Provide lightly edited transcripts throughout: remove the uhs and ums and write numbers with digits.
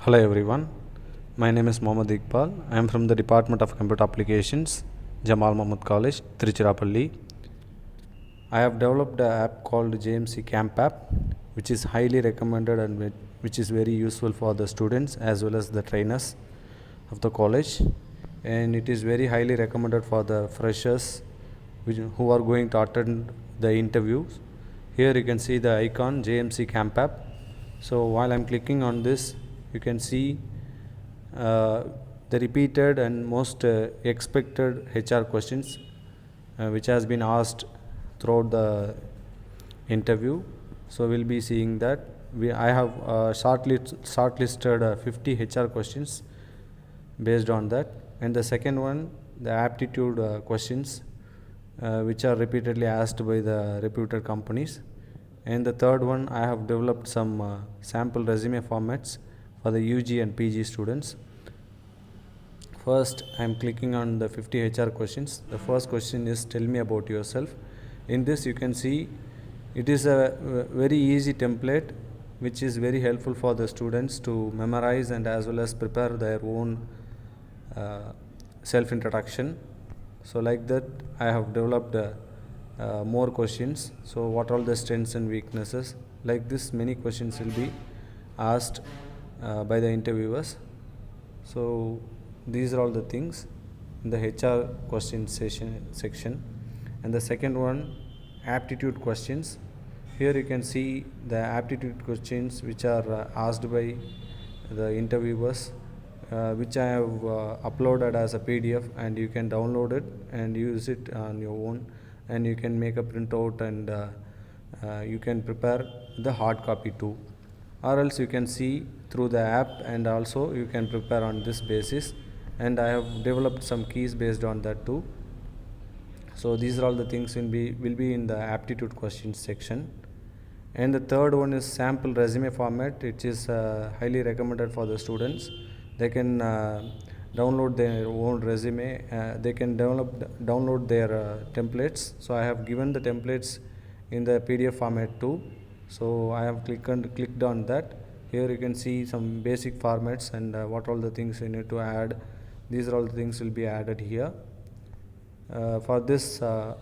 Hello everyone, my name is Mohammad Iqbal. I am from the Department of Computer Applications, Jamal Mahmood College, Tiruchirappalli. I have developed an app called JMC Campapp, which is highly recommended and which is very useful for the students as well as the trainers of the college. And it is very highly recommended for the freshers who are going to attend the interviews. Here you can see the icon JMC Campapp. So while I'm clicking on this, you can see the repeated and most expected HR questions which has been asked throughout the interview. So we'll be seeing that I have shortlisted 50 HR questions based on that, and the second one, the aptitude questions which are repeatedly asked by the reputed companies, and the third one, I have developed some sample resume formats for the UG and PG students. First, I am clicking on the 50 HR questions. The first question is, tell me about yourself. In this, you can see it is a very easy template which is very helpful for the students to memorize and as well as prepare their own self introduction. So like that, I have developed more questions. So what are the strengths and weaknesses? Like this, many questions will be asked by the interviewers. So these are all the things in the HR question section. And the second one, aptitude questions. Here you can see the aptitude questions which are asked by the interviewers, which I have uploaded as a PDF, and you can download it and use it on your own, and you can make a printout and you can prepare the hard copy too, or else you can see through the app and also you can prepare on this basis, and I have developed some keys based on that too. So these are all the things will be in the aptitude questions section. And the third one is sample resume format, which is highly recommended for the students. They can download their own resume, they can download their templates. So I have given the templates in the PDF format too. So I have clicked on that. Here you can see some basic formats and what all the things you need to add. These are all the things will be added here. For this, I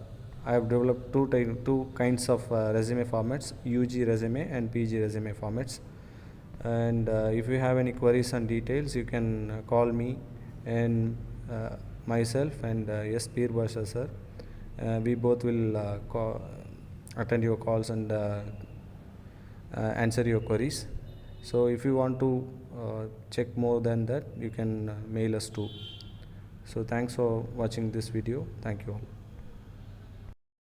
have developed two kinds of resume formats, UG resume and PG resume formats. And if you have any queries and details, you can call me and myself and yes, Peer Basha sir. We both will attend your calls and answer your queries. So if you want to check more than that, you can mail us too. So thanks for watching this video. Thank you all.